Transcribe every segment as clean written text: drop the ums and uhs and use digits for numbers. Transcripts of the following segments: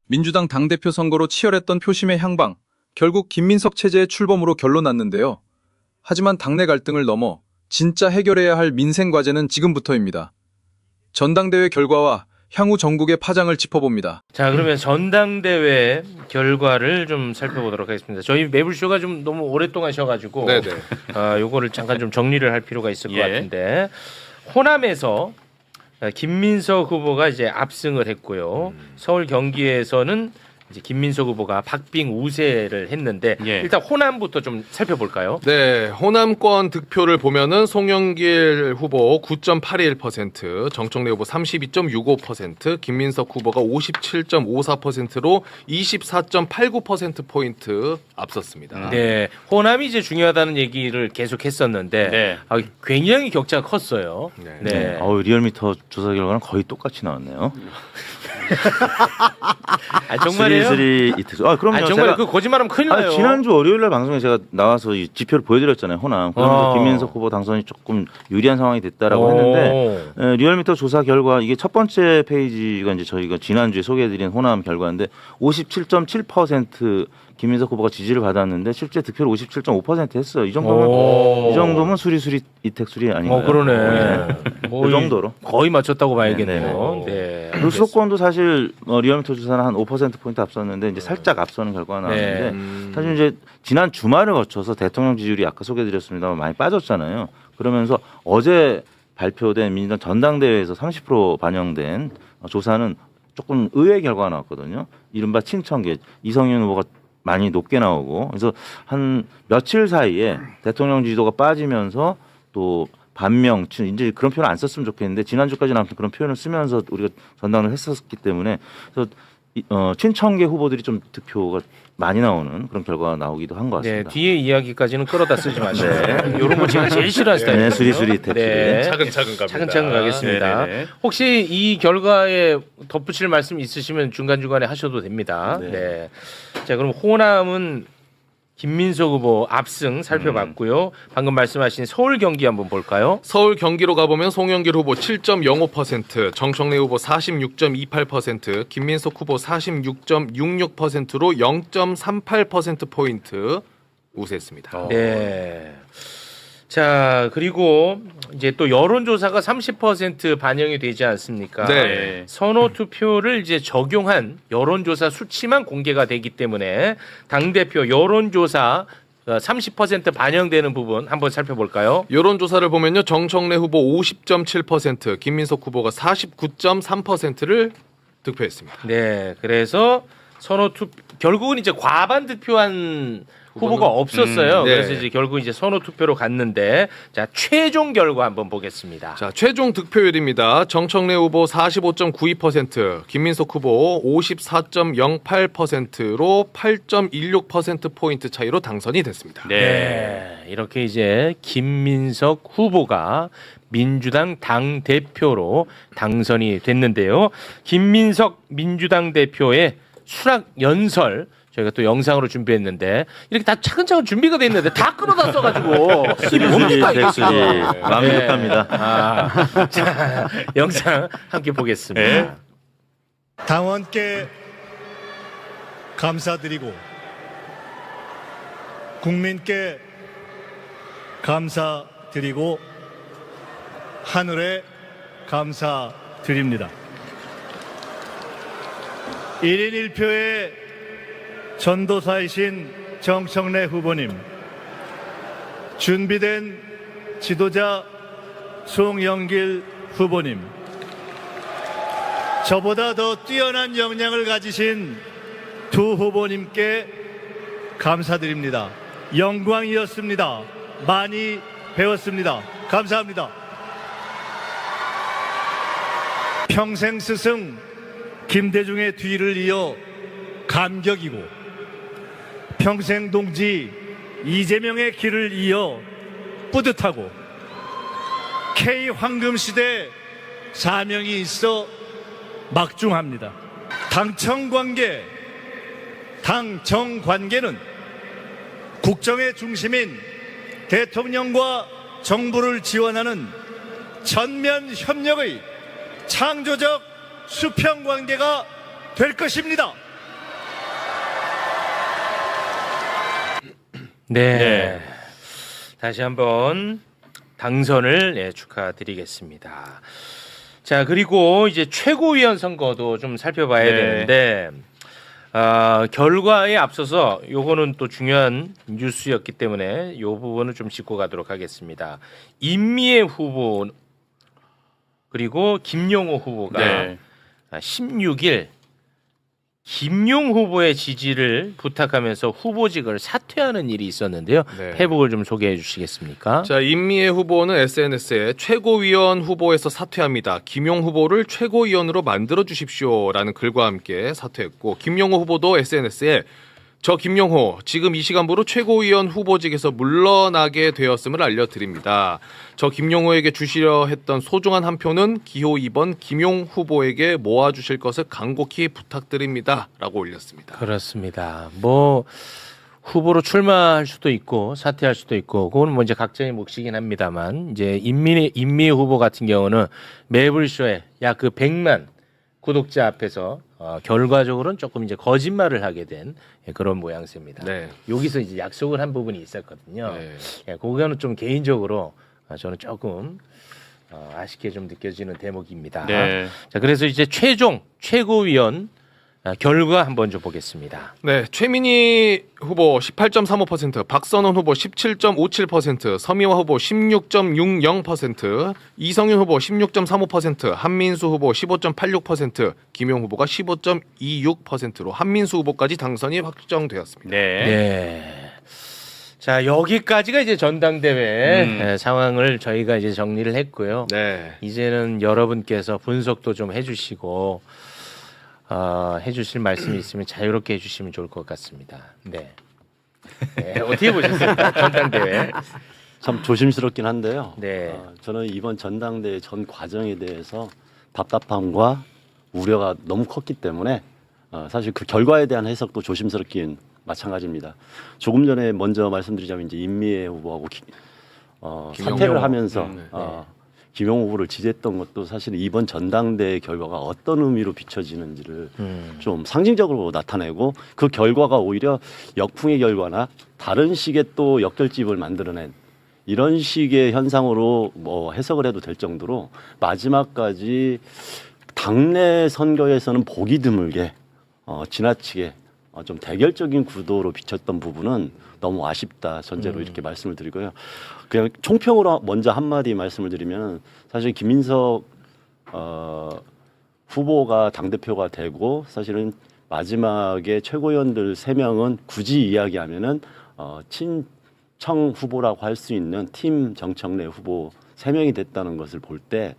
민주당 당대표 선거로 치열했던 표심의 향방, 결국 김민석 체제의 출범으로 결론났는데요. 하지만 당내 갈등을 넘어 진짜 해결해야 할 민생 과제는 지금부터입니다. 전당대회 결과와 향후 전국의 파장을 짚어봅니다. 자, 그러면 전당대회 결과를 좀 살펴보도록 하겠습니다. 저희 매불쇼가 좀 너무 오랫동안 쉬어가지고 요거를 잠깐 좀 정리를 할 필요가 있을 것 같은데, 호남에서 김민석 후보가 이제 압승을 했고요. 서울 경기에서는 이제 김민석 후보가 박빙 우세를 했는데 일단 호남부터 좀 살펴볼까요? 네, 호남권 득표를 보면은 송영길 후보 9.81%, 정청래 후보 32.65%, 김민석 후보가 57.54%로 24.89%포인트 앞섰습니다. 네, 호남이 이제 중요하다는 얘기를 계속 했었는데 굉장히 격차가 컸어요. 네. 리얼미터 조사 결과는 거의 똑같이 나왔네요. 정말이에요? 그럼요. 정말 그 거짓말하면 큰일 나요. 지난주 월요일날 방송에 제가 나와서 이 지표를 보여드렸잖아요. 호남. 그러면서 김민석 후보 당선이 조금 유리한 상황이 됐다라고 했는데, 리얼미터 조사 결과 이게 첫 번째 페이지가 이제 저희가 지난주에 소개해드린 호남 결과인데 57.7% 김민석 후보가 지지를 받았는데 실제 득표를 57.5% 했어요. 이 정도면 수리수리 이택수리 아닌가요? 그러네. 그 정도로 거의 맞췄다고 봐야겠네요. 네. 그리고 수도권도 사실 리얼미터 조사는 한 5%포인트 앞섰는데 이제 살짝 앞서는 결과가 나왔는데 사실 이제 지난 주말을 거쳐서 대통령 지지율이 아까 소개해드렸습니다만 많이 빠졌잖아요. 그러면서 어제 발표된 민주당 전당대회에서 30% 반영된 조사는 조금 의외의 결과가 나왔거든요. 이른바 친천계 이성윤 후보가 많이 높게 나오고, 그래서 한 며칠 사이에 대통령 지지도가 빠지면서 또 반명, 이제 그런 표현 안 썼으면 좋겠는데 지난주까지는 아무튼 그런 표현을 쓰면서 우리가 전당을 했었기 때문에 그래서 친천계 후보들이 좀 득표가 많이 나오는 그런 결과가 나오기도 한 것 같습니다. 네, 뒤에 이야기까지는 끌어다 쓰지 마시고 이런 거 제가 제일 싫어하는 스타일이에요. 수리수리 택수리. 차근차근 갑니다. 차근차근 가겠습니다. 혹시 이 결과에 덧붙일 말씀 있으시면 중간중간에 하셔도 됩니다. 네. 자, 그럼 호남은 김민석 후보 압승 살펴봤고요. 방금 말씀하신 서울 경기 한번 볼까요? 서울 경기로 가보면 송영길 후보 7.05%, 정청래 후보 46.28%, 김민석 후보 46.66%로 0.38%포인트 우세했습니다. 네. 자, 그리고 이제 또 여론조사가 30% 반영이 되지 않습니까? 네. 선호 투표를 이제 적용한 여론조사 수치만 공개가 되기 때문에 당대표 여론조사 30% 반영되는 부분 한번 살펴볼까요? 여론조사를 보면요, 정청래 후보 50.7%, 김민석 후보가 49.3%를 득표했습니다. 네, 그래서 결국은 이제 과반 득표한 후보가 없었어요. 네. 그래서 이제 결국 이제 선호 투표로 갔는데, 자, 최종 결과 한번 보겠습니다. 자, 최종 득표율입니다. 정청래 후보 45.92%, 김민석 후보 54.08%로 8.16%포인트 차이로 당선이 됐습니다. 네, 이렇게 이제 김민석 후보가 민주당 당 대표로 당선이 됐는데요. 김민석 민주당 대표의 수락 연설 저희가 또 영상으로 준비했는데 이렇게 다 차근차근 준비가 돼 있는데 다 끌어다 써가지고 뭡니까 이게 지금? 마음이 급합니다. 자, 영상 함께 보겠습니다. 당원께 감사드리고 국민께 감사드리고 하늘에 감사드립니다. 1인 1표의 전도사이신 정청래 후보님, 준비된 지도자 송영길 후보님, 저보다 더 뛰어난 역량을 가지신 두 후보님께 감사드립니다. 영광이었습니다. 많이 배웠습니다. 감사합니다. 평생 스승 김대중의 뒤를 이어 감격이고, 평생 동지 이재명의 길을 이어 뿌듯하고, K 황금시대 사명이 있어 막중합니다. 당정관계는 국정의 중심인 대통령과 정부를 지원하는 전면 협력의 창조적 수평관계가 될 것입니다. 네. 다시 한번 당선을 축하드리겠습니다. 자, 그리고 이제 최고위원 선거도 좀 살펴봐야 되는데 결과에 앞서서 요거는 또 중요한 뉴스였기 때문에 요 부분을 좀 짚고 가도록 하겠습니다. 임미애 후보 그리고 김용호 후보가 16일 김용 후보의 지지를 부탁하면서 후보직을 사퇴하는 일이 있었는데요. 네. 회복을 좀 소개해 주시겠습니까? 자, 임미애 후보는 SNS에 최고위원 후보에서 사퇴합니다. 김용 후보를 최고위원으로 만들어 주십시오라는 글과 함께 사퇴했고, 김용호 후보도 SNS에 저 김용호 지금 이 시간부로 최고위원 후보직에서 물러나게 되었음을 알려드립니다. 저 김용호에게 주시려 했던 소중한 한 표는 기호 2번 김용 후보에게 모아주실 것을 간곡히 부탁드립니다. 라고 올렸습니다. 그렇습니다. 뭐 후보로 출마할 수도 있고 사퇴할 수도 있고 그거는 뭐 이제 각자의 몫이긴 합니다만 이제 임미애 후보 같은 경우는 매불쇼에 약 그 100만 구독자 앞에서 결과적으로는 조금 이제 거짓말을 하게 된 그런 모양새입니다. 네. 여기서 이제 약속을 한 부분이 있었거든요. 네. 그거는 좀 개인적으로 저는 조금 아쉽게 좀 느껴지는 대목입니다. 네. 자, 그래서 이제 최종 최고위원 결과 한번 좀 보겠습니다. 네, 최민희 후보 18.35%, 박선원 후보 17.57%, 서미화 후보 16.60%, 이성윤 후보 16.35%, 한민수 후보 15.86%, 김용 후보가 15.26%로 한민수 후보까지 당선이 확정되었습니다. 네. 자, 여기까지가 이제 전당대회 상황을 저희가 이제 정리를 했고요. 네. 이제는 여러분께서 분석도 좀 해주시고 해주실 말씀이 있으면 자유롭게 해주시면 좋을 것 같습니다. 네. 네, 어떻게 보셨습니까? 전당대회. 참 조심스럽긴 한데요. 네. 저는 이번 전당대회 전 과정에 대해서 답답함과 우려가 너무 컸기 때문에 사실 그 결과에 대한 해석도 조심스럽긴 마찬가지입니다. 조금 전에 먼저 말씀드리자면 이제 임미애 후보하고 사퇴를 하면서 김용 후보를 지지했던 것도 사실 이번 전당대회 결과가 어떤 의미로 비춰지는지를 좀 상징적으로 나타내고 그 결과가 오히려 역풍의 결과나 다른 식의 또 역결집을 만들어낸 이런 식의 현상으로 뭐 해석을 해도 될 정도로 마지막까지 당내 선거에서는 보기 드물게 지나치게 좀 대결적인 구도로 비쳤던 부분은 너무 아쉽다 전제로 이렇게 말씀을 드리고요. 그냥 총평으로 먼저 한마디 말씀을 드리면 사실 김민석 후보가 당대표가 되고 사실은 마지막에 최고위원들 3명은 굳이 이야기하면은 친청 후보라고 할 수 있는 팀 정청래 후보 3명이 됐다는 것을 볼 때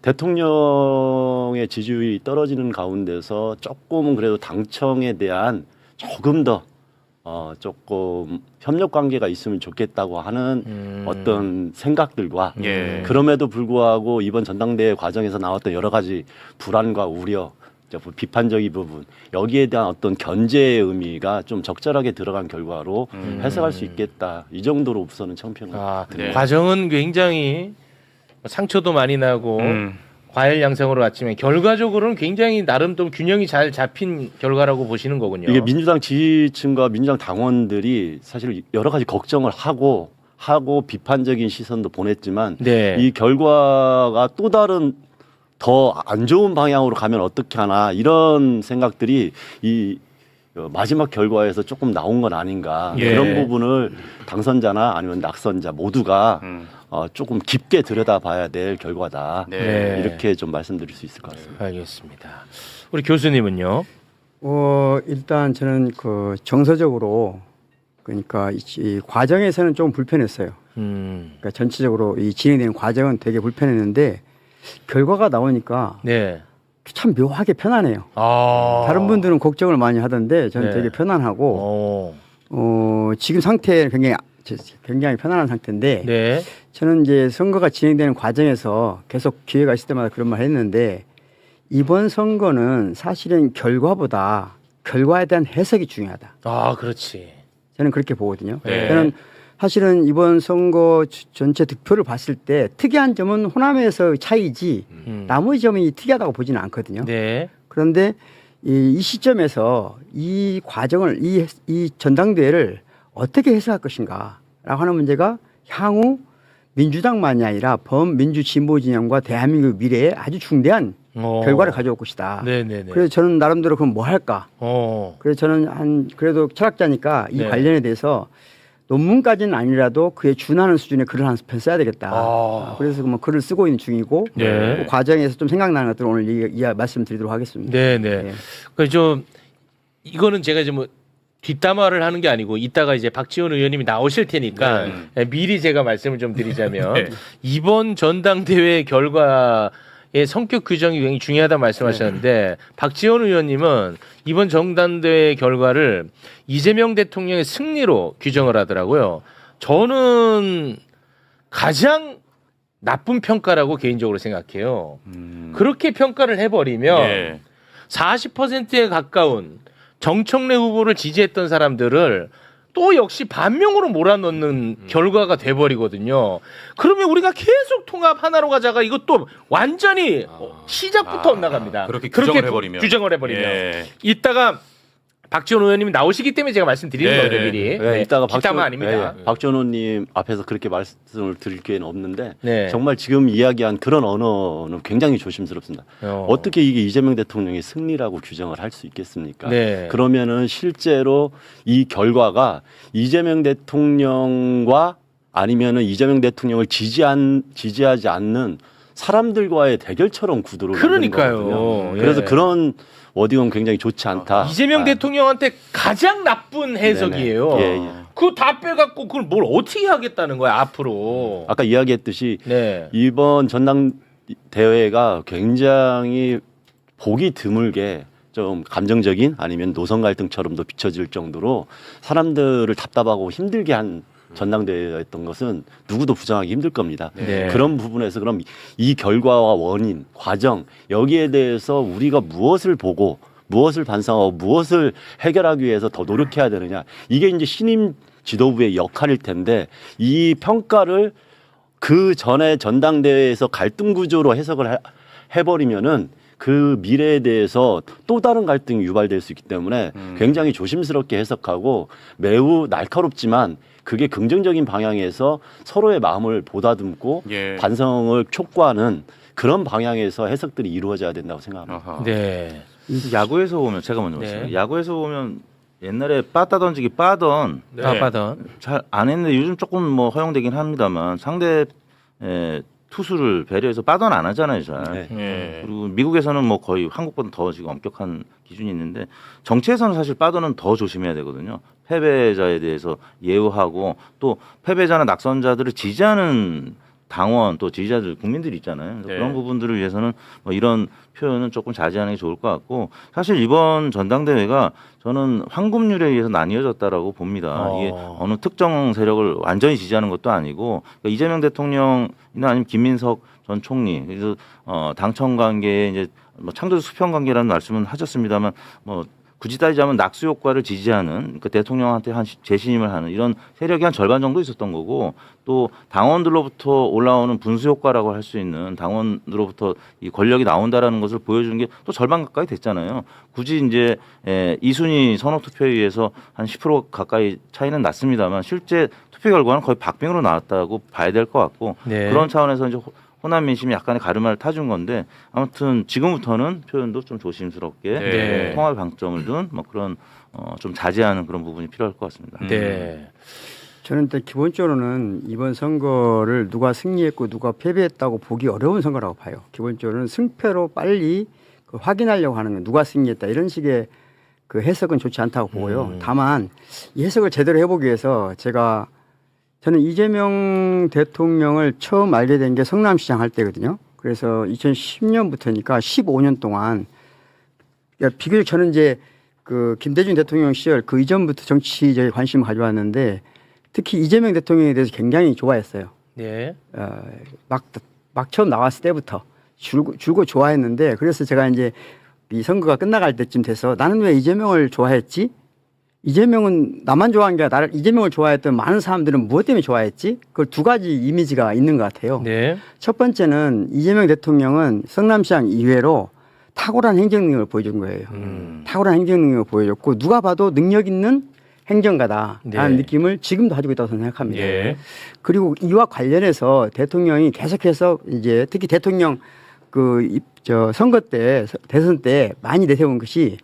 대통령의 지지율이 떨어지는 가운데서 조금은 그래도 당청에 대한 조금 더 조금 협력 관계가 있으면 좋겠다고 하는 어떤 생각들과 그럼에도 불구하고 이번 전당대회 과정에서 나왔던 여러 가지 불안과 우려, 비판적인 부분 여기에 대한 어떤 견제의 의미가 좀 적절하게 들어간 결과로 해석할 수 있겠다. 이 정도로 우선은 청평을 드립니다. 과정은 굉장히 상처도 많이 나고 과열 양상으로 왔지만 결과적으로는 굉장히 나름 또 균형이 잘 잡힌 결과라고 보시는 거군요. 이게 민주당 지지층과 민주당 당원들이 사실 여러 가지 걱정을 하고 비판적인 시선도 보냈지만 이 결과가 또 다른 더 안 좋은 방향으로 가면 어떻게 하나 이런 생각들이 이 마지막 결과에서 조금 나온 건 아닌가 그런 부분을 당선자나 아니면 낙선자 모두가 조금 깊게 들여다봐야 될 결과다 이렇게 좀 말씀드릴 수 있을 것 같습니다. 알겠습니다. 우리 교수님은요? 일단 저는 그 정서적으로 그러니까 이 과정에서는 좀 불편했어요. 그러니까 전체적으로 이 진행되는 과정은 되게 불편했는데 결과가 나오니까 참 묘하게 편안해요. 다른 분들은 걱정을 많이 하던데 저는 되게 편안하고 지금 상태는 굉장히 편안한 상태인데 저는 이제 선거가 진행되는 과정에서 계속 기회가 있을 때마다 그런 말 했는데 이번 선거는 사실은 결과보다 결과에 대한 해석이 중요하다. 그렇지. 저는 그렇게 보거든요. 저는 사실은 이번 선거 전체 득표를 봤을 때 특이한 점은 호남에서 차이지 나머지 점이 특이하다고 보지는 않거든요. 그런데 이 시점에서 이 과정을 이 전당대회를 어떻게 해석할 것인가라고 하는 문제가 향후 민주당만이 아니라 범민주 진보 진영과 대한민국 미래에 아주 중대한 결과를 가져올 것이다. 네네네. 그래서 저는 나름대로 그럼 뭐 할까? 그래서 저는 그래도 철학자니까 이 네. 관련에 대해서 논문까지는 아니라도 그에 준하는 수준의 글을 한 편 써야 되겠다. 그래서 뭐 글을 쓰고 있는 중이고 네. 그 과정에서 좀 생각나는 것들을 오늘 말씀드리도록 하겠습니다. 네네. 네. 그 좀 이거는 제가 이제 뭐 뒷담화를 하는 게 아니고 이따가 이제 박지원 의원님이 나오실 테니까 미리 제가 말씀을 좀 드리자면 이번 전당대회 결과의 성격 규정이 굉장히 중요하다 말씀하셨는데 박지원 의원님은 이번 전당대회 결과를 이재명 대통령의 승리로 규정을 하더라고요. 저는 가장 나쁜 평가라고 개인적으로 생각해요. 그렇게 평가를 해버리면 40%에 가까운 정청래 후보를 지지했던 사람들을 또 역시 반명으로 몰아넣는 결과가 돼버리거든요. 그러면 우리가 계속 통합 하나로 가자가 이것도 완전히 시작부터 엇나갑니다. 그렇게 규정을 해버리면. 규정을 해버리면. 예. 이따가 박지원 의원님이 나오시기 때문에 제가 말씀드리는 거예요, 미리. 네, 이따가 뒷담화 아닙니다. 박지원 의원님 앞에서 그렇게 말씀을 드릴 기회는 없는데 네. 정말 지금 이야기한 그런 언어는 굉장히 조심스럽습니다. 어떻게 이게 이재명 대통령의 승리라고 규정을 할 수 있겠습니까? 네. 그러면은 실제로 이 결과가 이재명 대통령과 아니면은 이재명 대통령을 지지하지 않는 사람들과의 대결처럼 구도로 만드는 그러니까요. 거거든요. 예. 그래서 그런 워딩은 굉장히 좋지 않다. 이재명 대통령한테 가장 나쁜 해석이에요. 네네. 예, 예. 그거 다 빼갖고 그걸 뭘 어떻게 하겠다는 거야 앞으로. 아까 이야기했듯이 네. 이번 전당대회가 굉장히 보기 드물게 좀 감정적인 아니면 노선 갈등처럼도 비춰질 정도로 사람들을 답답하고 힘들게 한 전당대회였던 것은 누구도 부정하기 힘들 겁니다. 네. 그런 부분에서 그럼 이 결과와 원인, 과정 여기에 대해서 우리가 무엇을 보고 무엇을 반성하고 무엇을 해결하기 위해서 더 노력해야 되느냐 이게 이제 신임 지도부의 역할일 텐데 이 평가를 그 전에 전당대회에서 갈등 구조로 해석을 해버리면은 그 미래에 대해서 또 다른 갈등이 유발될 수 있기 때문에 굉장히 조심스럽게 해석하고 매우 날카롭지만 그게 긍정적인 방향에서 서로의 마음을 보다듬고 반성을 촉구하는 그런 방향에서 해석들이 이루어져야 된다고 생각합니다. 네. 야구에서 보면 제가 먼저 네. 말씀드릴게요. 야구에서 보면 옛날에 빠따 던지기 빠던 아빠던. 잘 안 했는데 요즘 조금 뭐 허용되긴 합니다만 상대 투수를 배려해서 빠던 안 하잖아요, 잘. 네. 그리고 미국에서는 뭐 거의 한국보다 더 지금 엄격한 기준이 있는데 정치에서는 사실 빠던은 더 조심해야 되거든요. 패배자에 대해서 예우하고 또 패배자나 낙선자들을 지지하는 당원 또 지지자들 국민들이 있잖아요. 그래서 그런 부분들을 위해서는 뭐 이런 표현은 조금 자제하는 게 좋을 것 같고 사실 이번 전당대회가 저는 황금률에 의해서 나뉘어졌다라고 봅니다. 이게 어느 특정 세력을 완전히 지지하는 것도 아니고 그러니까 이재명 대통령이나 아니면 김민석 전 총리 그래서 당청 관계에 이제 뭐 창조적 수평 관계라는 말씀은 하셨습니다만 뭐 굳이 따지자면 낙수 효과를 지지하는 그러니까 대통령한테 한 재신임을 하는 이런 세력이 한 절반 정도 있었던 거고 또 당원들로부터 올라오는 분수 효과라고 할 수 있는 당원으로부터 이 권력이 나온다라는 것을 보여주는 게 또 절반 가까이 됐잖아요. 굳이 이제 2순위 선호 투표에 의해서 한 10% 가까이 차이는 났습니다만 실제 투표 결과는 거의 박빙으로 나왔다고 봐야 될 것 같고 네. 그런 차원에서 이제 호남 민심이 약간의 가르마를 타준 건데 아무튼 지금부터는 표현도 좀 조심스럽게 통합의 방점을 둔 뭐 그런 좀 자제하는 그런 부분이 필요할 것 같습니다. 네. 저는 일단 기본적으로는 이번 선거를 누가 승리했고 누가 패배했다고 보기 어려운 선거라고 봐요. 기본적으로는 승패로 빨리 확인하려고 하는 건 누가 승리했다 이런 식의 그 해석은 좋지 않다고 보고요. 다만 이 해석을 제대로 해보기 위해서 저는 이재명 대통령을 처음 알게 된 게 성남시장 할 때거든요. 그래서 2010년부터니까 15년 동안 비교적 저는 이제 그 김대중 대통령 시절 그 이전부터 정치적인 관심을 가져왔는데 특히 이재명 대통령에 대해서 굉장히 좋아했어요. 네. 막 처음 나왔을 때부터 줄고 좋아했는데 그래서 제가 이제 이 선거가 끝나갈 때쯤 돼서 나는 왜 이재명을 좋아했지? 이재명은 나만 좋아한 게 아니라 이재명을 좋아했던 많은 사람들은 무엇 때문에 좋아했지? 그 두 가지 이미지가 있는 것 같아요. 네. 첫 번째는 이재명 대통령은 성남시장 이외로 탁월한 행정 능력을 보여준 거예요. 탁월한 행정 능력을 보여줬고 누가 봐도 능력 있는 행정가다라는 네. 느낌을 지금도 가지고 있다고 저는 생각합니다. 예. 그리고 이와 관련해서 대통령이 계속해서 이제 특히 대통령 선거 때 대선 때 많이 내세운 것이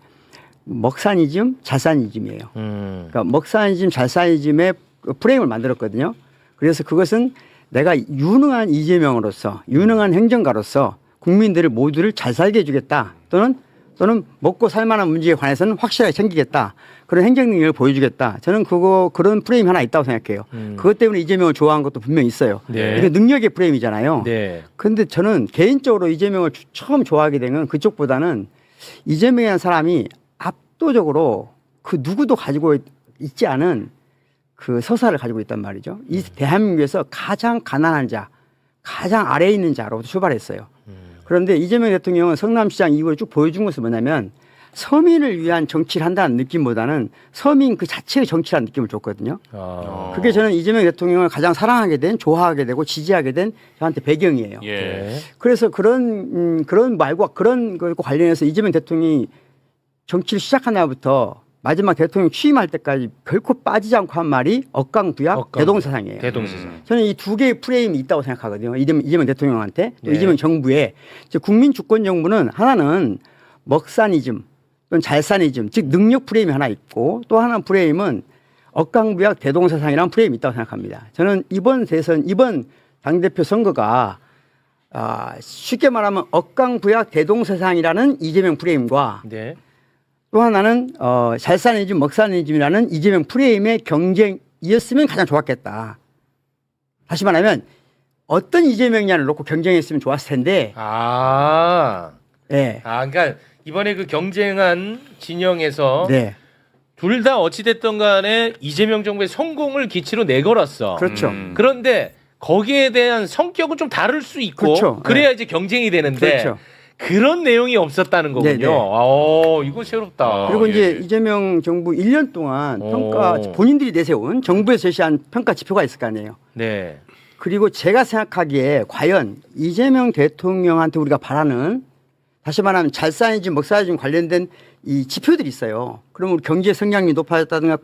먹사니즘, 잘사니즘이에요. 그러니까 먹사니즘, 잘사니즘의 프레임을 만들었거든요. 그래서 그것은 내가 유능한 이재명으로서 유능한 행정가로서 국민들을 모두를 잘 살게 해주겠다. 또는 먹고 살만한 문제에 관해서는 확실하게 챙기겠다. 그런 행정 능력을 보여주겠다. 저는 그런 프레임이 하나 있다고 생각해요. 그것 때문에 이재명을 좋아한 것도 분명히 있어요. 네. 이게 능력의 프레임이잖아요. 네. 그런데 저는 개인적으로 이재명을 처음 좋아하게 된 건 그쪽보다는 이재명이라는 사람이 압도적으로 그 누구도 가지고 있지 않은 그 서사를 가지고 있단 말이죠. 이 대한민국에서 가장 가난한 자, 가장 아래에 있는 자로부터 출발했어요. 그런데 이재명 대통령은 성남시장 이후에 쭉 보여준 것은 뭐냐면 서민을 위한 정치를 한다는 느낌보다는 서민 그 자체의 정치라는 느낌을 줬거든요. 그게 저는 이재명 대통령을 가장 사랑하게 된, 좋아하게 되고 지지하게 된 저한테 배경이에요. 예. 그래서 그런 말과 그런 것과 관련해서 이재명 대통령이 정치를 시작한 날부터 마지막 대통령 취임할 때까지 결코 빠지지 않고 한 말이 억강부약 대동사상이에요. 대동사상. 저는 이 두 개의 프레임이 있다고 생각하거든요. 이재명 대통령한테 또 네. 이재명 정부에 국민 주권 정부는 하나는 먹사니즘 또는 잘사니즘 즉 능력 프레임이 하나 있고 또 하나 프레임은 억강부약 대동사상이라는 프레임이 있다고 생각합니다. 저는 이번 당대표 선거가 쉽게 말하면 억강부약 대동사상이라는 이재명 프레임과 네. 또 하나는 잘사니즘, 먹사니즘이라는 이재명 프레임의 경쟁이었으면 가장 좋았겠다. 다시 말하면 어떤 이재명이냐를 놓고 경쟁했으면 좋았을 텐데. 네. 그러니까 이번에 그 경쟁한 진영에서 네. 둘 다 어찌됐든 간에 이재명 정부의 성공을 기치로 내걸었어. 그렇죠. 그런데 거기에 대한 성격은 좀 다를 수 있고 그렇죠. 그래야 네. 이제 경쟁이 되는데 그렇죠. 그런 내용이 없었다는 거군요. 네네. 이거 새롭다. 그리고 이제 예. 이재명 정부 1년 동안 평가 본인들이 내세운 정부에서 제시한 평가 지표가 있을 거 아니에요. 네. 그리고 제가 생각하기에 과연 이재명 대통령한테 우리가 바라는 다시 말하면 잘사니즘, 먹사니즘 관련된 이 지표들이 있어요. 그러면 우리 경제 성장률이 높아졌다든가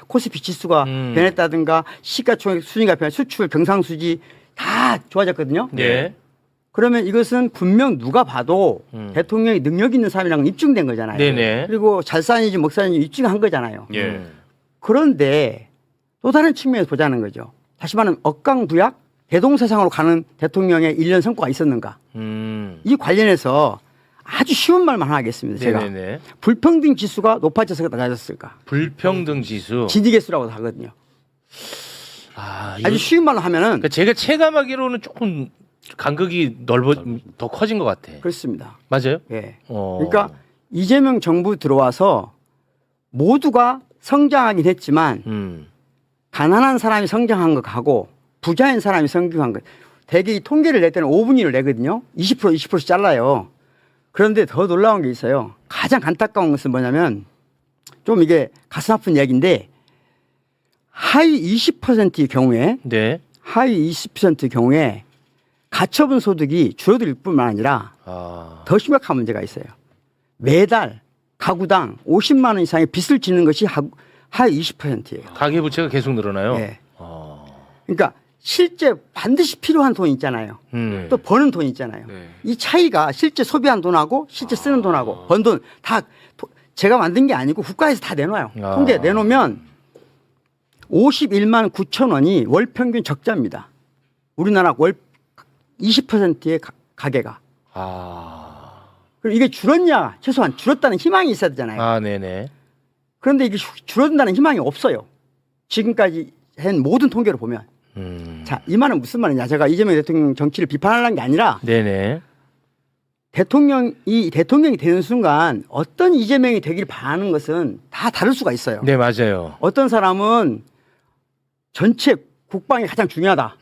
코스피 지수가 변했다든가 시가총액 순위가 변해 수출 경상수지 다 좋아졌거든요. 네. 그러면 이것은 분명 누가 봐도 대통령이 능력 있는 사람이라는 건 입증된 거잖아요. 네네. 그리고 잘사니즘, 먹사니즘 입증한 거잖아요. 예. 그런데 또 다른 측면에서 보자는 거죠. 다시 말하면 억강부약 대동사상으로 가는 대통령의 1년 성과가 있었는가. 이 관련해서 아주 쉬운 말만 하나 하겠습니다. 제가. 네네네. 불평등 지수가 높아졌을까 낮아졌을까. 불평등 지수. 진위계수라고 하거든요. 이거 아주 쉬운 말로 하면은 그러니까 제가 체감하기로는 조금 간극이 더 커진 것 같아. 그렇습니다. 맞아요? 예. 그러니까 이재명 정부 들어와서 모두가 성장하긴 했지만 가난한 사람이 성장한 것하고 부자인 사람이 성장한 것 대개 이 통계를 낼 때는 5분위를 내거든요. 20%씩 잘라요. 그런데 더 놀라운 게 있어요. 가장 안타까운 것은 뭐냐면 좀 이게 가슴 아픈 이야기인데 하위 20%의 경우에 네. 하위 20%의 경우에 가처분 소득이 줄어들 뿐만 아니라 더 심각한 문제가 있어요. 매달 가구당 50만 원 이상의 빚을 지는 것이 하위 20%예요. 가계부채가 계속 늘어나요? 네. 그러니까 실제 반드시 필요한 돈이 있잖아요. 또 버는 돈이 있잖아요. 네. 이 차이가 실제 소비한 돈하고 실제 쓰는 돈하고 번 돈 다 제가 만든 게 아니고 국가에서 다 내놔요. 통계 내놓으면 51만 9천 원이 월 평균 적자입니다. 우리나라 월 20%의 가계가. 그럼 이게 줄었냐? 최소한 줄었다는 희망이 있어야 되잖아요. 네네. 그런데 이게 줄어든다는 희망이 없어요. 지금까지 한 모든 통계를 보면. 자, 이 말은 무슨 말이냐? 제가 이재명 대통령 정치를 비판하려는 게 아니라 네네. 대통령이 되는 순간 어떤 이재명이 되길 바라는 것은 다 다를 수가 있어요. 네, 맞아요. 어떤 사람은 전체 국방이 가장 중요하다.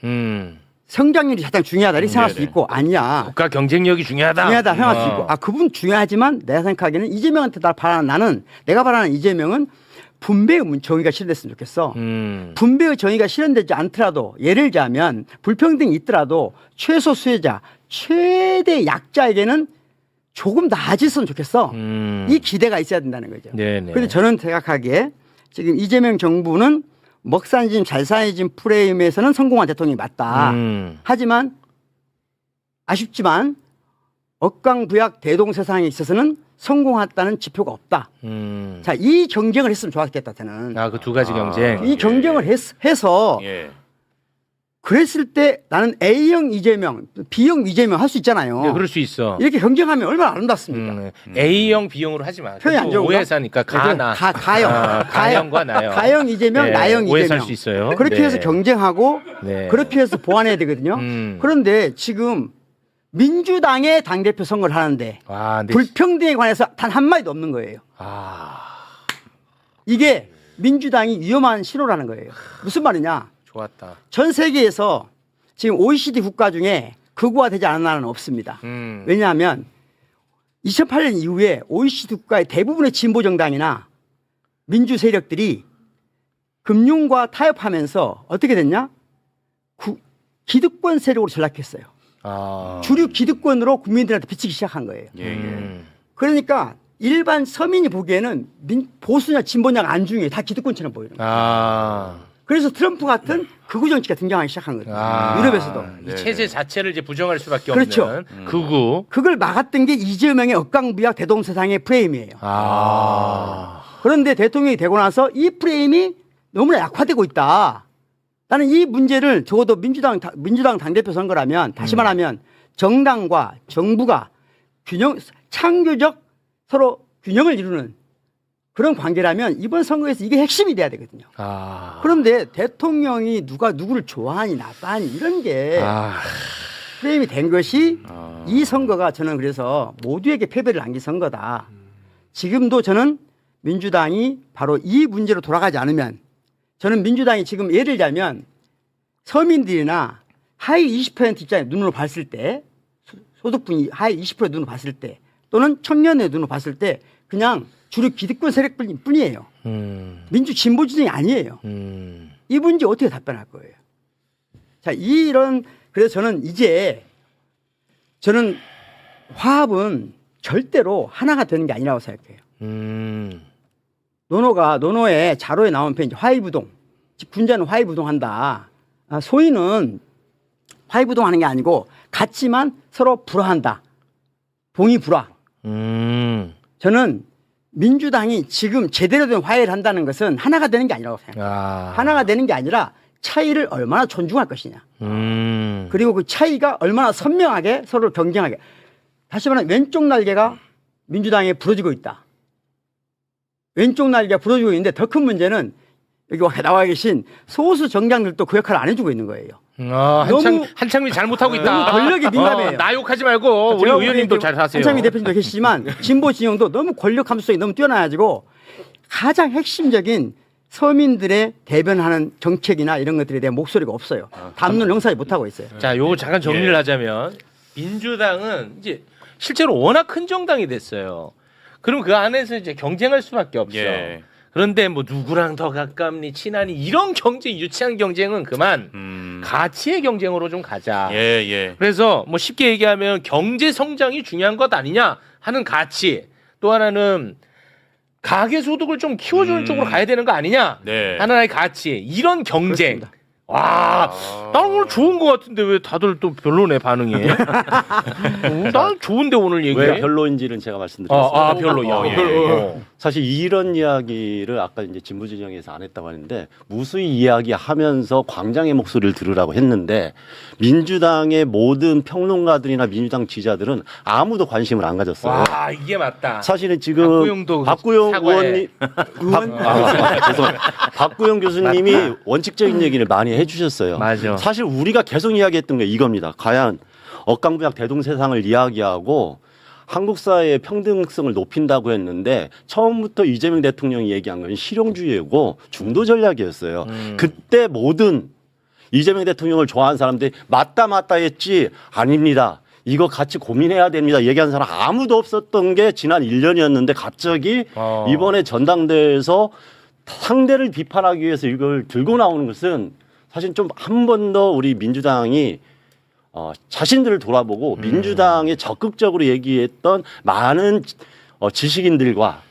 성장률이 가장 중요하다. 이렇게 생각할 수 있고 아니야. 국가 경쟁력이 중요하다. 중요하다 생각할 수 있고 그분 중요하지만 내가 생각하기에는 이재명한테 내가 바라는 이재명은 분배의 정의가 실현됐으면 좋겠어. 분배의 정의가 실현되지 않더라도 예를 들자면 불평등이 있더라도 최소 수혜자, 최대 약자에게는 조금 나아졌으면 좋겠어. 이 기대가 있어야 된다는 거죠. 네네. 그런데 저는 생각하기에 지금 이재명 정부는 먹산짐 잘산짐 프레임에서는 성공한 대통령이 맞다. 하지만 아쉽지만 억강부약 대동세상에 있어서는 성공했다는 지표가 없다. 자, 이 경쟁을 했으면 좋았겠다 저는. 그 두 가지 경쟁. 이 경쟁을 해서 예. 그랬을 때 나는 A형 이재명, B형 이재명 할 수 있잖아요. 네, 그럴 수 있어. 이렇게 경쟁하면 얼마나 아름답습니까? A형, B형으로 하지 마. 표현이 안 좋은가? 오해 사니까 가나. 가형. 가형과 나형. 가형 이재명, 네, 나형 오해 이재명. 살 수 있어요. 그렇게 네. 해서 경쟁하고 네. 그렇게 해서 보완해야 되거든요. 그런데 지금 민주당의 당대표 선거를 하는데 근데 불평등에 관해서 단 한마디도 없는 거예요. 이게 민주당이 위험한 신호라는 거예요. 무슨 말이냐. 좋았다. 전 세계에서 지금 OECD 국가 중에 극우화되지 않은 나라는 없습니다. 왜냐하면 2008년 이후에 OECD 국가의 대부분의 진보 정당이나 민주 세력들이 금융과 타협하면서 어떻게 됐냐? 기득권 세력으로 전락했어요. 주류 기득권으로 국민들한테 비치기 시작한 거예요. 그러니까 일반 서민이 보기에는 보수냐 진보냐가 안 중요해요. 다 기득권처럼 보이는 거예요. 그래서 트럼프 같은 극우 정치가 등장하기 시작한 거예요. 유럽에서도. 이 체제 자체를 이제 부정할 수밖에 그렇죠. 없는 극우. 그걸 막았던 게 이재명의 억강부약 대동세상의 프레임이에요. 그런데 대통령이 되고 나서 이 프레임이 너무나 약화되고 있다. 나는 이 문제를 적어도 민주당 당대표 선거라면 다시 말하면 정당과 정부가 창조적 서로 균형을 이루는 그런 관계라면 이번 선거에서 이게 핵심이 돼야 되거든요. 그런데 대통령이 누구를 좋아하니 나빠하니 이런 게 프레임이 된 것이 이 선거가 저는 그래서 모두에게 패배를 안긴 선거다. 지금도 저는 민주당이 바로 이 문제로 돌아가지 않으면 저는 민주당이 지금 예를 들자면 서민들이나 하위 20% 입장에 눈으로 봤을 때 소득분이 하위 20% 눈으로 봤을 때 또는 청년의 눈으로 봤을 때 그냥 주류 기득권 세력뿐이에요. 민주 진보 진영이 아니에요. 이 문제 어떻게 답변할 거예요? 자, 그래서 저는 화합은 절대로 하나가 되는 게 아니라고 생각해요. 노노의 자료에 나온 표현, 화이부동. 즉 군자는 화이부동한다. 소위는 화이부동하는 게 아니고 같지만 서로 불화한다. 동의불화. 저는 민주당이 지금 제대로 된 화해를 한다는 것은 하나가 되는 게 아니라고 생각해요. 하나가 되는 게 아니라 차이를 얼마나 존중할 것이냐. 그리고 그 차이가 얼마나 선명하게 서로 경쟁하게. 다시 말하면 왼쪽 날개가 민주당에 부러지고 있다. 왼쪽 날개가 부러지고 있는데 더 큰 문제는 여기 나와 계신 소수 정당들도 그 역할을 안 해주고 있는 거예요. 한창미 잘못하고 있다. 너무 권력이 민감해요. 나 욕하지 말고 우리 의원님도 잘 하세요. 한창미 대표님도 계시지만 진보 진영도 너무 권력 함수성이 너무 뛰어나가지고 가장 핵심적인 서민들의 대변하는 정책이나 이런 것들에 대한 목소리가 없어요. 담론 영상이 못하고 있어요. 자, 요거 잠깐 정리를 하자면 민주당은 이제 실제로 워낙 큰 정당이 됐어요. 그럼 그 안에서 이제 경쟁할 수밖에 없어. 그런데 뭐 누구랑 더 가깝니 친하니 이런 경쟁 유치한 경쟁은 그만 가치의 경쟁으로 좀 가자. 그래서 뭐 쉽게 얘기하면 경제 성장이 중요한 것 아니냐 하는 가치. 또 하나는 가계 소득을 좀 키워주는 쪽으로 가야 되는 거 아니냐 하나의 가치. 이런 경쟁. 그렇습니다. 와, 나 오늘 좋은 것 같은데 왜 다들 또 별로네 반응이? 난 좋은데 오늘 얘기. 왜 별로인지는 제가 말씀드렸습니다. 별로. 사실 이런 이야기를 아까 이제 진보 진영에서 안 했다고 하는데 무수히 이야기하면서 광장의 목소리를 들으라고 했는데 민주당의 모든 평론가들이나 민주당 지지자들은 아무도 관심을 안 가졌어요. 와, 이게 맞다. 사실은 지금 박구영 의원님, 죄송합니다. 박구영 교수님이 원칙적인 얘기를 많이 해주셨어요. 맞아. 사실 우리가 계속 이야기했던 게 이겁니다. 과연 억강부약 대동세상을 이야기하고 한국 사회의 평등성을 높인다고 했는데 처음부터 이재명 대통령이 얘기한 건 실용주의고 중도 전략이었어요. 그때 모든 이재명 대통령을 좋아하는 사람들이 맞다 했지 아닙니다. 이거 같이 고민해야 됩니다. 얘기한 사람 아무도 없었던 게 지난 1년이었는데 갑자기 이번에 전당대회에서 상대를 비판하기 위해서 이걸 들고 나오는 것은 사실 좀 한 번 더 우리 민주당이 자신들을 돌아보고 민주당에 적극적으로 얘기했던 많은 지식인들과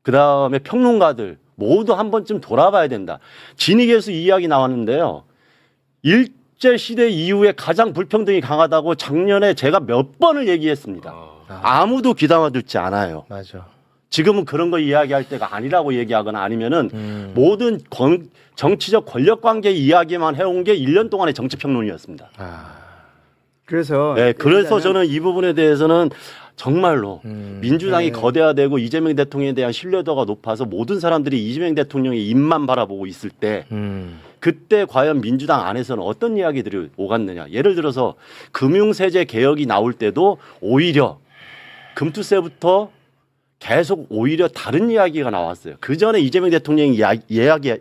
그다음에 평론가들 모두 한 번쯤 돌아봐야 된다. 진위계수 이야기 나왔는데요. 일제 시대 이후에 가장 불평등이 강하다고 작년에 제가 몇 번을 얘기했습니다. 아무도 귀담아 듣지 않아요. 맞아. 지금은 그런 거 이야기할 때가 아니라고 얘기하거나 아니면은 모든 정치적 권력 관계 이야기만 해온 게 1년 동안의 정치평론이었습니다. 그래서 네, 그래서 저는 이 부분에 대해서는 정말로 민주당이 거대화되고 이재명 대통령에 대한 신뢰도가 높아서 모든 사람들이 이재명 대통령의 입만 바라보고 있을 때 그때 과연 민주당 안에서는 어떤 이야기들이 오갔느냐. 예를 들어서 금융세제 개혁이 나올 때도 오히려 금투세부터 계속 오히려 다른 이야기가 나왔어요. 그 전에 이재명 대통령이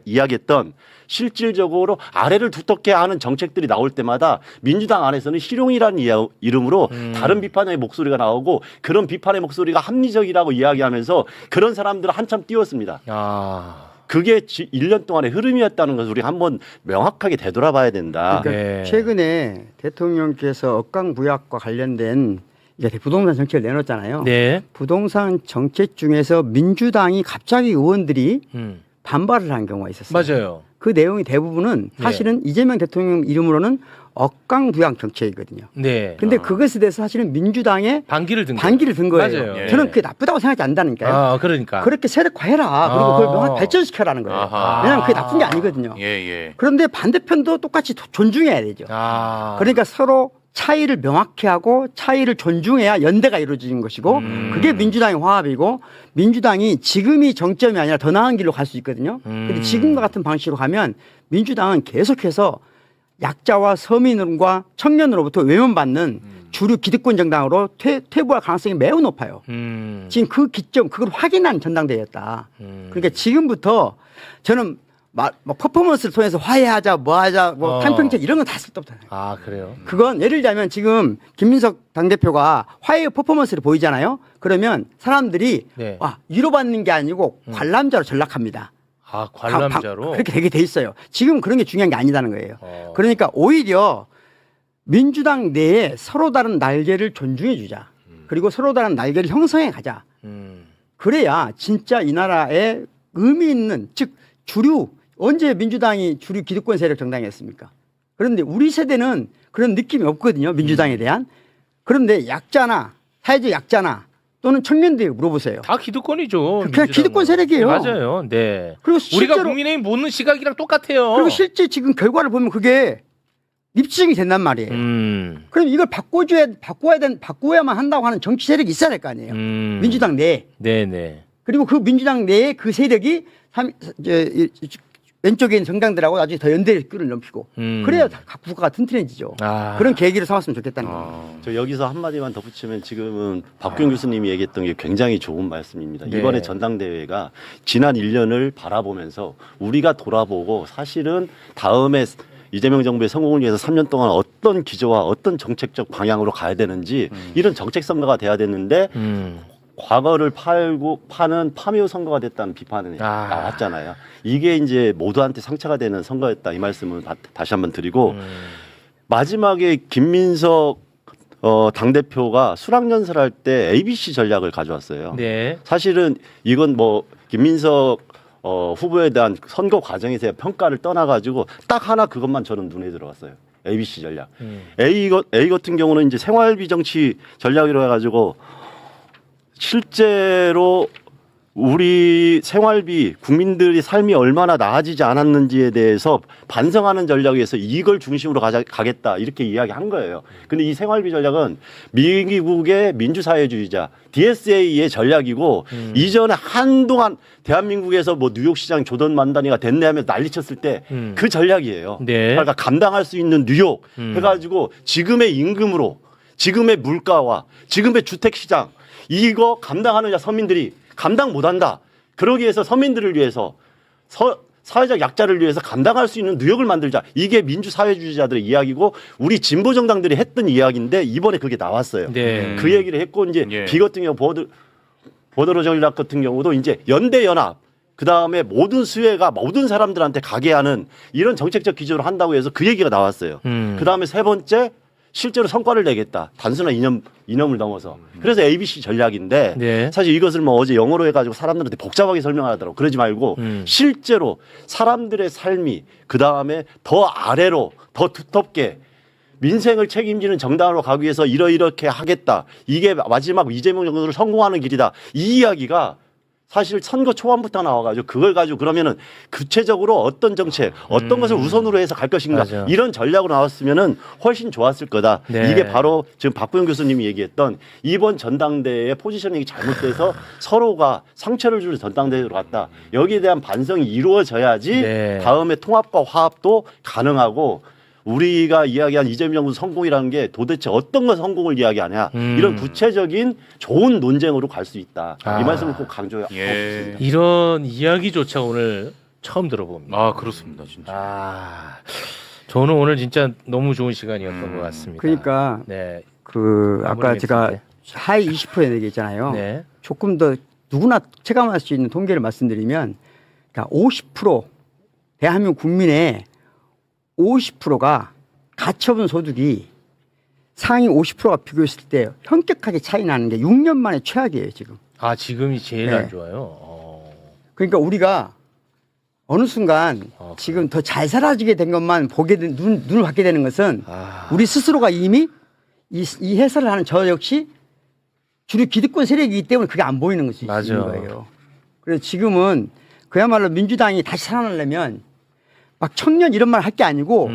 이야기했던 실질적으로 아래를 두텁게 하는 정책들이 나올 때마다 민주당 안에서는 실용이라는 이름으로 다른 비판의 목소리가 나오고 그런 비판의 목소리가 합리적이라고 이야기하면서 그런 사람들을 한참 띄웠습니다. 그게 1년 동안의 흐름이었다는 것을 우리 한번 명확하게 되돌아봐야 된다. 그러니까 최근에 대통령께서 억강부약과 관련된 이제 부동산 정책을 내놓았잖아요. 네. 부동산 정책 중에서 민주당이 갑자기 의원들이 반발을 한 경우가 있었어요. 맞아요. 그 내용이 대부분은 사실은 이재명 대통령 이름으로는 억강부양 정책이거든요. 네. 근데 그것에 대해서 사실은 민주당의 반기를 든 거예요. 맞아요. 저는 그게 나쁘다고 생각하지 않는다니까요. 그러니까. 그렇게 세력화해라. 그리고 그걸 명확히 발전시켜라는 거예요. 왜냐하면 그게 나쁜 게 아니거든요. 그런데 반대편도 똑같이 존중해야 되죠. 그러니까 서로 차이를 명확히 하고 차이를 존중해야 연대가 이루어지는 것이고 그게 민주당의 화합이고 민주당이 지금이 정점이 아니라 더 나은 길로 갈 수 있거든요. 그런데 지금과 같은 방식으로 가면 민주당은 계속해서 약자와 서민과 청년으로부터 외면받는 주류 기득권 정당으로 퇴보할 가능성이 매우 높아요. 지금 그 기점 그걸 확인한 전당대회였다. 그러니까 지금부터 저는 퍼포먼스를 통해서 화해하자, 뭐하자, 탕평책 이런 건 다 쓸데없다. 그래요? 그건 예를 들자면 지금 김민석 당대표가 화해의 퍼포먼스를 보이잖아요. 그러면 사람들이 위로받는 게 아니고 관람자로 전락합니다. 관람자로? 그렇게 되게 돼 있어요. 지금 그런 게 중요한 게 아니다는 거예요. 그러니까 오히려 민주당 내에 서로 다른 날개를 존중해 주자. 그리고 서로 다른 날개를 형성해 가자. 그래야 진짜 이 나라에 의미 있는 즉 주류 언제 민주당이 주류 기득권 세력 정당이었습니까? 그런데 우리 세대는 그런 느낌이 없거든요. 민주당에 대한. 그런데 약자나 사회적 약자나 또는 청년들에게 물어보세요. 다 기득권이죠. 그냥 기득권 세력이에요. 맞아요. 네. 그리고 우리가 국민의힘 보는 시각이랑 똑같아요. 그리고 실제 지금 결과를 보면 그게 입증이 된단 말이에요. 그럼 이걸 바꿔야만 한다고 하는 정치 세력이 있어야 될 거 아니에요. 민주당 내에. 네네. 그리고 그 민주당 내에 그 세력이 왼쪽에 있는 정당들하고 나중에 더 연대를 끌어넘기고 그래야 각 국가가 튼튼해지죠. 그런 계기를 삼았으면 좋겠다는 거예요. 저 여기서 한마디만 덧붙이면 지금은 박규영 교수님이 얘기했던 게 굉장히 좋은 말씀입니다. 네. 이번에 전당대회가 지난 1년을 바라보면서 우리가 돌아보고 사실은 다음에 이재명 정부의 성공을 위해서 3년 동안 어떤 기조와 어떤 정책적 방향으로 가야 되는지 이런 정책 선거가 돼야 되는데 과거를 파는 파묘 선거가 됐다는 비판이 나왔잖아요. 이게 이제 모두한테 상처가 되는 선거였다 이 말씀을 다시 한번 드리고 마지막에 김민석 당대표가 수락연설할 때 ABC 전략을 가져왔어요. 네. 사실은 이건 뭐 김민석 후보에 대한 선거 과정에서의 평가를 떠나가지고 딱 하나 그것만 저는 눈에 들어왔어요. ABC 전략. A 같은 경우는 이제 생활비 정치 전략이라고 해가지고 실제로 우리 생활비 국민들이 삶이 얼마나 나아지지 않았는지에 대해서 반성하는 전략에서 이걸 중심으로 가겠다 이렇게 이야기한 거예요. 근데 이 생활비 전략은 미국의 민주사회주의자 DSA의 전략이고 이전에 한동안 대한민국에서 뭐 뉴욕시장 조던 만다니가 됐네 하면서 난리쳤을 때 그 전략이에요. 네. 그러니까 감당할 수 있는 뉴욕 해가지고 지금의 임금으로 지금의 물가와 지금의 주택시장 이거 감당하느냐 서민들이 감당 못한다. 그러기 위해서 서민들을 위해서 사회적 약자를 위해서 감당할 수 있는 뉴욕을 만들자. 이게 민주사회주의자들의 이야기고 우리 진보 정당들이 했던 이야기인데 이번에 그게 나왔어요. 네. 그 얘기를 했고 이제 비 같은 경우 보더로 전략 같은 경우도 이제 연대 연합 그 다음에 모든 수혜가 모든 사람들한테 가게 하는 이런 정책적 기조를 한다고 해서 그 얘기가 나왔어요. 그 다음에 세 번째 실제로 성과를 내겠다. 단순한 이념을 넘어서. 그래서 ABC 전략인데 네. 사실 이것을 뭐 어제 영어로 해가지고 사람들한테 복잡하게 설명하더라고. 그러지 말고 실제로 사람들의 삶이 그 다음에 더 아래로 더 두텁게 민생을 책임지는 정당으로 가기 위해서 이렇게 하겠다. 이게 마지막 이재명 정부를 성공하는 길이다. 이 이야기가 사실 선거 초반부터 나와가지고 그걸 가지고 그러면은 구체적으로 어떤 정책, 어떤 것을 우선으로 해서 갈 것인가 맞아. 이런 전략으로 나왔으면은 훨씬 좋았을 거다. 네. 이게 바로 지금 박부영 교수님이 얘기했던 이번 전당대회의 포지셔닝이 잘못돼서 서로가 상처를 주는 전당대회로 갔다. 여기에 대한 반성이 이루어져야지 네. 다음에 통합과 화합도 가능하고 우리가 이야기한 이재명 정부 성공이라는 게 도대체 어떤 것 성공을 이야기하냐 이런 구체적인 좋은 논쟁으로 갈 수 있다. 이 말씀을 꼭 강조하고 싶습니다. 이런 이야기조차 오늘 처음 들어봅니다. 아 그렇습니다 진짜. 아, 저는 오늘 진짜 너무 좋은 시간이었던 것 같습니다. 그러니까 네. 그 아까 마무리 제가 멘트인데. 하위 20% 얘기했잖아요. 네. 조금 더 누구나 체감할 수 있는 통계를 말씀드리면 그러니까 50% 대한민국 국민의 50%가 가처분 소득이 상위 50%가 비교했을 때 현격하게 차이 나는 게 6년 만에 최악이에요 지금. 아 지금이 제일 네. 안 좋아요. 그러니까 우리가 어느 순간 아, 지금 더 잘 살아지게 된 것만 보게 된 눈을 받게 되는 것은 아. 우리 스스로가 이미 이 해설을 하는 저 역시 주류 기득권 세력이기 때문에 그게 안 보이는 것이 맞아. 있는 거예요. 그래서 지금은 그야말로 민주당이 다시 살아나려면 막 청년 이런 말 할 게 아니고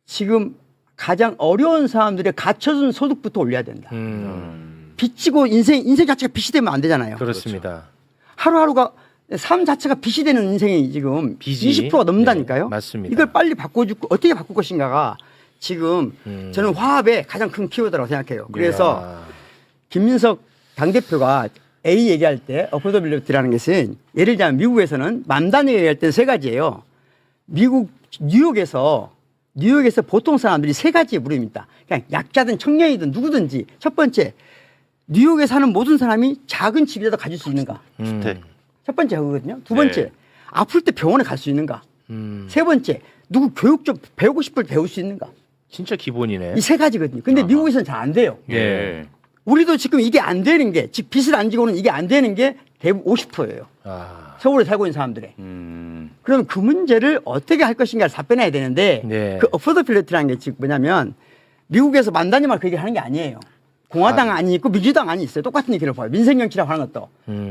지금 가장 어려운 사람들의 갖춰준 소득부터 올려야 된다. 빚지고 인생 자체가 빚이 되면 안 되잖아요. 그렇습니다. 하루하루가 삶 자체가 빚이 되는 인생이 지금 빚이? 20%가 넘는다니까요. 네, 맞습니다. 이걸 빨리 바꿔주고 어떻게 바꿀 것인가가 지금 저는 화합의 가장 큰 키워드라고 생각해요. 그래서 야. 김민석 당대표가 A 얘기할 때 어포더빌리티라는 것은 예를 들면 미국에서는 맘단 얘기할 때는 세 가지예요. 미국 뉴욕에서 보통 사람들이 세 가지의 물음입니다. 그냥 약자든 청년이든 누구든지 첫 번째 뉴욕에 사는 모든 사람이 작은 집이라도 가질 수 있는가? 주택. 첫 번째 그거거든요. 두 번째 네. 아플 때 병원에 갈 수 있는가? 세 번째 누구 교육 좀 배우고 싶을 때 배울 수 있는가? 진짜 기본이네. 이 세 가지거든요. 근데 미국에서는 잘 안 돼요. 예. 우리도 지금 이게 안 되는 게, 즉 빚을 안 지고는 이게 안 되는 게 대부분 50%예요. 아. 서울에 살고 있는 사람들의. 그럼 그 문제를 어떻게 할 것인가를 답변해야 되는데 네. 그 어포더빌리티라는 게 지금 뭐냐면 미국에서 만다니말 그 얘기 하는 게 아니에요. 공화당 안이 있고 민주당 안이 있어요. 똑같은 얘기를 봐요. 민생정치라고 하는 것도.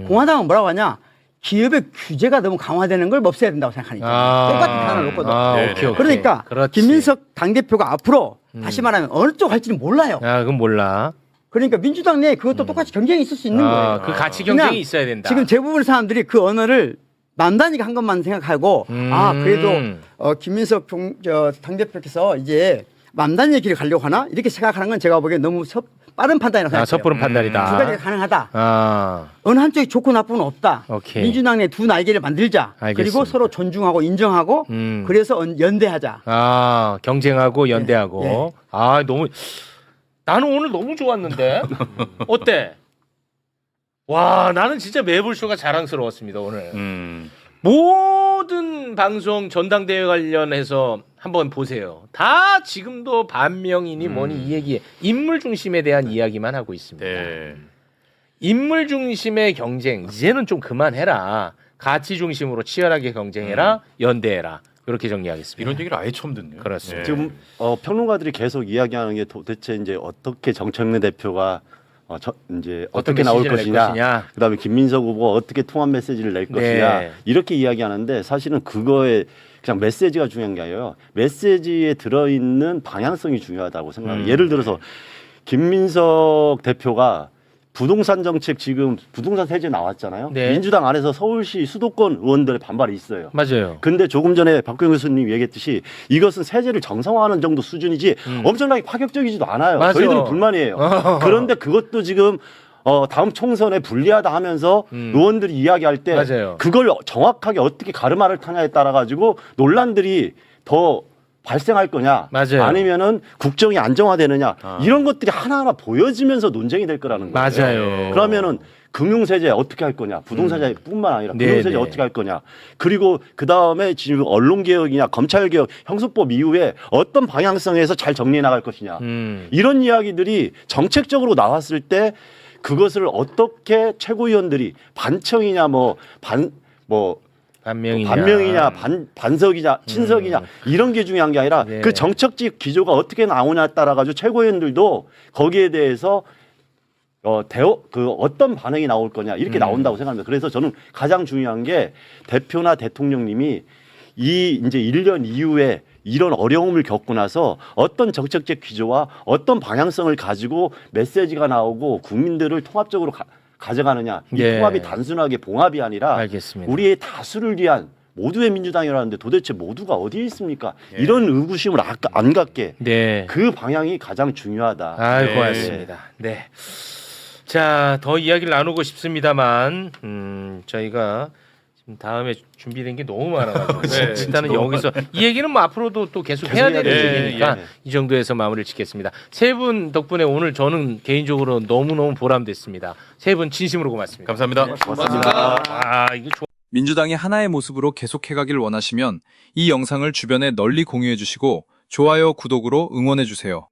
공화당은 뭐라고 하냐? 기업의 규제가 너무 강화되는 걸 없애야 된다고 생각하니까. 똑같은 단어를 놓거든. 오케이. 그러니까 그렇지. 김민석 당대표가 앞으로 다시 말하면 어느 쪽 할지는 몰라요. 아, 그건 몰라. 그러니까 민주당 내에 그것도 똑같이 경쟁이 있을 수 있는 거예요. 그 가치 그냥 경쟁이 있어야 된다. 지금 대부분의 사람들이 그 언어를 만다니가 한 것만 생각하고 아 그래도 김민석 당대표께서 이제 만다니의 길을 가려고 하나 이렇게 생각하는 건 제가 보기엔 너무 빠른 판단이라고 생각해요. 섣부른 판단이다. 두 가지가 가능하다. 아, 어느 한쪽이 좋고 나쁨은 없다. 오케이. 민주당 내 두 날개를 만들자. 알겠습니다. 그리고 서로 존중하고 인정하고 그래서 연대하자. 아, 경쟁하고 연대하고. 예. 아, 너무 나는 오늘 너무 좋았는데. 어때? 와, 나는 진짜 매불쇼가 자랑스러웠습니다, 오늘. 모든 방송 전당대회 관련해서 한번 보세요. 다 지금도 반명이니 뭐니 이 얘기, 인물 중심에 대한 이야기만 하고 있습니다. 네. 인물 중심의 경쟁 이제는 좀 그만해라. 가치 중심으로 치열하게 경쟁해라. 연대해라. 이렇게 정리하겠습니다. 이런 얘기를 아예 처음 듣네요. 그렇습니다. 지금 평론가들이 계속 이야기하는 게 도대체 이제 어떻게 정청래 대표가 이제 어떤 어떻게 나올 메시지를 낼 것이냐, 것이냐. 그다음에 김민석 후보가 어떻게 통합 메시지를 낼 네. 것이냐 이렇게 이야기하는데 사실은 그거에 그냥 메시지가 중요한 게 아니에요. 메시지에 들어있는 방향성이 중요하다고 생각해요. 예를 들어서 김민석 대표가 부동산 정책 지금 부동산 세제 나왔잖아요. 네. 민주당 안에서 서울시 수도권 의원들의 반발이 있어요. 맞아요. 근데 조금 전에 박근혜 교수님 얘기했듯이 이것은 세제를 정상화하는 정도 수준이지 엄청나게 파격적이지도 않아요. 맞아. 저희들은 불만이에요. 그런데 그것도 지금 다음 총선에 불리하다 하면서 의원들이 이야기할 때 맞아요. 그걸 정확하게 어떻게 가르마를 타냐에 따라 가지고 논란들이 더 발생할 거냐, 맞아요. 아니면은 국정이 안정화되느냐 이런 것들이 하나하나 보여지면서 논쟁이 될 거라는 거예요. 맞아요. 그러면은 금융세제 어떻게 할 거냐, 부동산세제뿐만 아니라 네, 금융세제 네. 어떻게 할 거냐, 그리고 그 다음에 지금 언론개혁이냐, 검찰개혁, 형사법 이후에 어떤 방향성에서 잘 정리해 나갈 것이냐 이런 이야기들이 정책적으로 나왔을 때 그것을 어떻게 최고위원들이 반청이냐, 반명이냐, 반석이냐, 친석이냐 이런 게 중요한 게 아니라 네. 그 정책적 기조가 어떻게 나오냐에 따라 가지고 최고위원들도 거기에 대해서 어떤 반응이 나올 거냐 이렇게 나온다고 생각합니다. 그래서 저는 가장 중요한 게 대표나 대통령님이 이제 1년 이후에 이런 어려움을 겪고 나서 어떤 정책적 기조와 어떤 방향성을 가지고 메시지가 나오고 국민들을 통합적으로 가져가느냐. 이 예. 통합이 단순하게 봉합이 아니라 알겠습니다. 우리의 다수를 위한 모두의 민주당이라는데 도대체 모두가 어디에 있습니까? 이런 의구심을 안 갖게 네. 그 방향이 가장 중요하다. 아유, 고맙습니다. 네. 자, 더 이야기를 나누고 싶습니다만, 저희가 지금 다음에 준비된 게 너무 많아가지고 일단은 여기서 이 얘기는 뭐 앞으로도 또 계속 해야 되는 얘기니까 이 정도에서 마무리를 짓겠습니다. 세 분 덕분에 오늘 저는 개인적으로 너무너무 보람됐습니다. 세 분 진심으로 고맙습니다. 감사합니다. 고맙습니다. 아, 이게 민주당이 하나의 모습으로 계속해가길 원하시면 이 영상을 주변에 널리 공유해 주시고 좋아요, 구독으로 응원해 주세요.